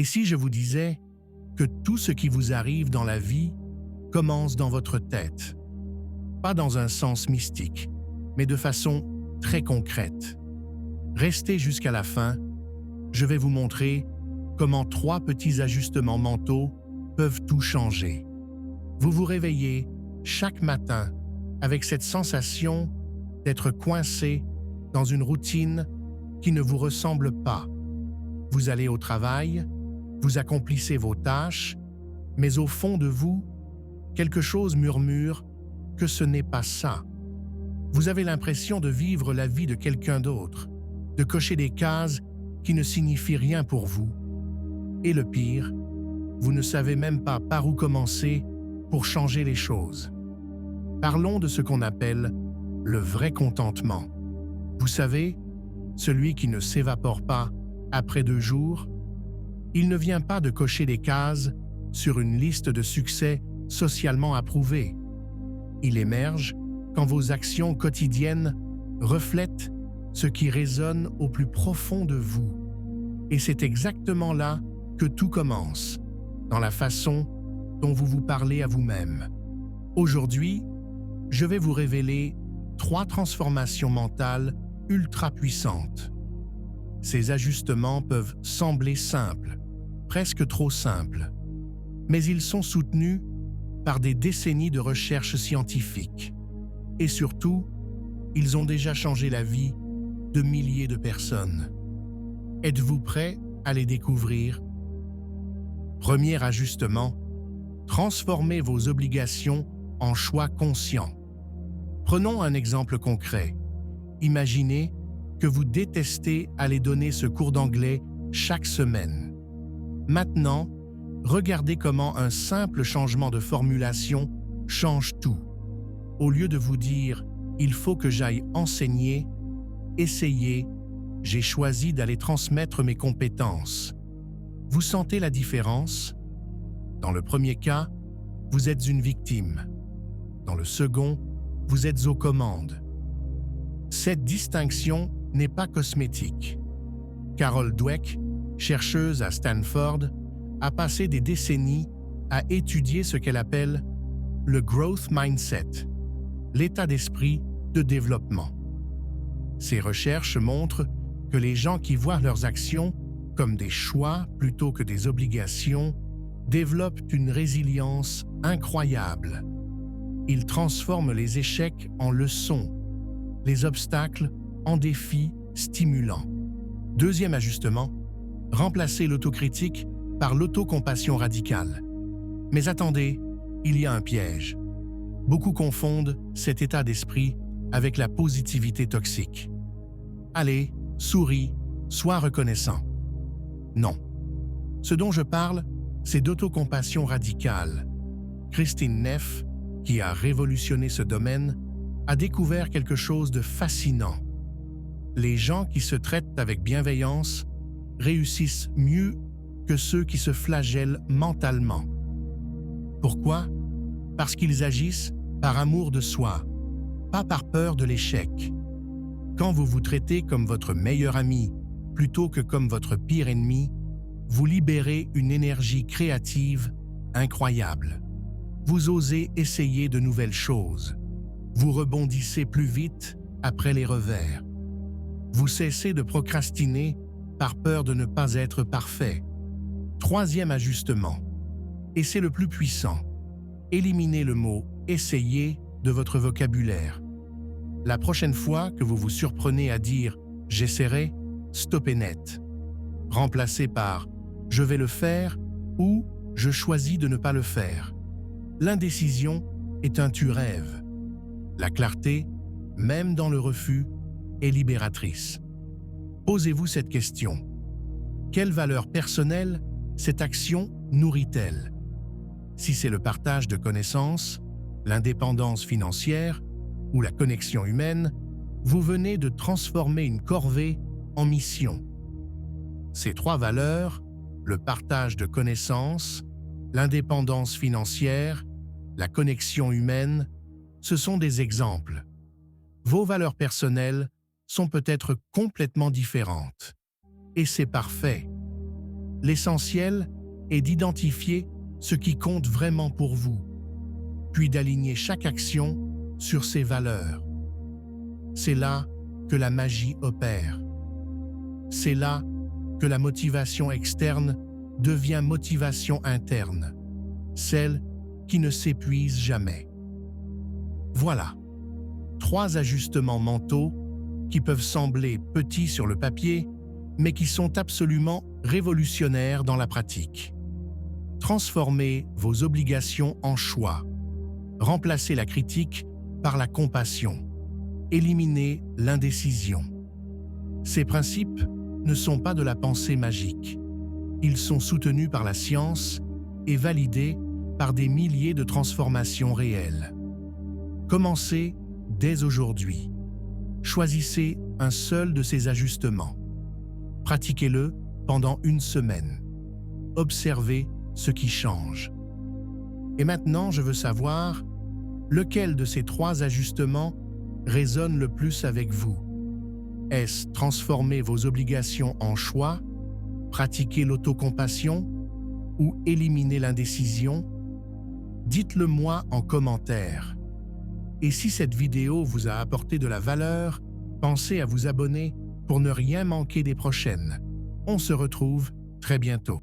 Et si je vous disais que tout ce qui vous arrive dans la vie commence dans votre tête, pas dans un sens mystique, mais de façon très concrète. Restez jusqu'à la fin, je vais vous montrer comment 3 petits ajustements mentaux peuvent tout changer. Vous vous réveillez chaque matin avec cette sensation d'être coincé dans une routine qui ne vous ressemble pas. Vous allez au travail, vous accomplissez vos tâches, mais au fond de vous, quelque chose murmure que ce n'est pas ça. Vous avez l'impression de vivre la vie de quelqu'un d'autre, de cocher des cases qui ne signifient rien pour vous. Et le pire, vous ne savez même pas par où commencer pour changer les choses. Parlons de ce qu'on appelle le vrai contentement. Vous savez, celui qui ne s'évapore pas après 2 jours, il ne vient pas de cocher des cases sur une liste de succès socialement approuvés. Il émerge quand vos actions quotidiennes reflètent ce qui résonne au plus profond de vous. Et c'est exactement là que tout commence, dans la façon dont vous vous parlez à vous-même. Aujourd'hui, je vais vous révéler 3 transformations mentales ultra puissantes. Ces ajustements peuvent sembler simples, presque trop simples, mais ils sont soutenus par des décennies de recherches scientifiques. Et surtout, ils ont déjà changé la vie de milliers de personnes. Êtes-vous prêt à les découvrir? Premier ajustement, transformez vos obligations en choix conscients. Prenons un exemple concret. Imaginez que vous détestez aller donner ce cours d'anglais chaque semaine. Maintenant, regardez comment un simple changement de formulation change tout. Au lieu de vous dire « il faut que j'aille enseigner », essayez « j'ai choisi d'aller transmettre mes compétences ». Vous sentez la différence? Dans le premier cas, vous êtes une victime. Dans le second, vous êtes aux commandes. Cette distinction n'est pas cosmétique. Carol Dweck, chercheuse à Stanford, a passé des décennies à étudier ce qu'elle appelle le growth mindset, l'état d'esprit de développement. Ces recherches montrent que les gens qui voient leurs actions comme des choix plutôt que des obligations développent une résilience incroyable. Ils transforment les échecs en leçons, les obstacles en défis stimulants. Deuxième ajustement, remplacez l'autocritique par l'autocompassion radicale. Mais attendez, il y a un piège. Beaucoup confondent cet état d'esprit avec la positivité toxique. Allez, souris, sois reconnaissant. Non. Ce dont je parle, c'est d'autocompassion radicale. Christine Neff, qui a révolutionné ce domaine, a découvert quelque chose de fascinant. Les gens qui se traitent avec bienveillance réussissent mieux que ceux qui se flagellent mentalement. Pourquoi? Parce qu'ils agissent par amour de soi, pas par peur de l'échec. Quand vous vous traitez comme votre meilleur ami plutôt que comme votre pire ennemi, vous libérez une énergie créative incroyable. Vous osez essayer de nouvelles choses. Vous rebondissez plus vite après les revers. Vous cessez de procrastiner par peur de ne pas être parfait. Troisième ajustement, et c'est le plus puissant, éliminez le mot « essayer » de votre vocabulaire. La prochaine fois que vous vous surprenez à dire « j'essaierai », stoppez net. Remplacez par « je vais le faire » ou « je choisis de ne pas le faire ». L'indécision est un tue-rêve. La clarté, même dans le refus, est libératrice. Posez-vous cette question. Quelle valeur personnelle cette action nourrit-elle? Si c'est le partage de connaissances, l'indépendance financière ou la connexion humaine, vous venez de transformer une corvée en mission. Ces 3 valeurs, le partage de connaissances, l'indépendance financière, la connexion humaine, ce sont des exemples. Vos valeurs personnelles sont peut-être complètement différentes. Et c'est parfait. L'essentiel est d'identifier ce qui compte vraiment pour vous, puis d'aligner chaque action sur ses valeurs. C'est là que la magie opère. C'est là que la motivation externe devient motivation interne, celle qui ne s'épuise jamais. Voilà, 3 ajustements mentaux qui peuvent sembler petits sur le papier, mais qui sont absolument révolutionnaires dans la pratique. Transformez vos obligations en choix. Remplacez la critique par la compassion. Éliminez l'indécision. Ces principes ne sont pas de la pensée magique. Ils sont soutenus par la science et validés par des milliers de transformations réelles. Commencez dès aujourd'hui. Choisissez un seul de ces ajustements. Pratiquez-le pendant 1 semaine. Observez ce qui change. Et maintenant, je veux savoir lequel de ces 3 ajustements résonne le plus avec vous. Est-ce transformer vos obligations en choix, pratiquer l'autocompassion ou éliminer l'indécision? Dites-le moi en commentaire. Et si cette vidéo vous a apporté de la valeur, pensez à vous abonner pour ne rien manquer des prochaines. On se retrouve très bientôt.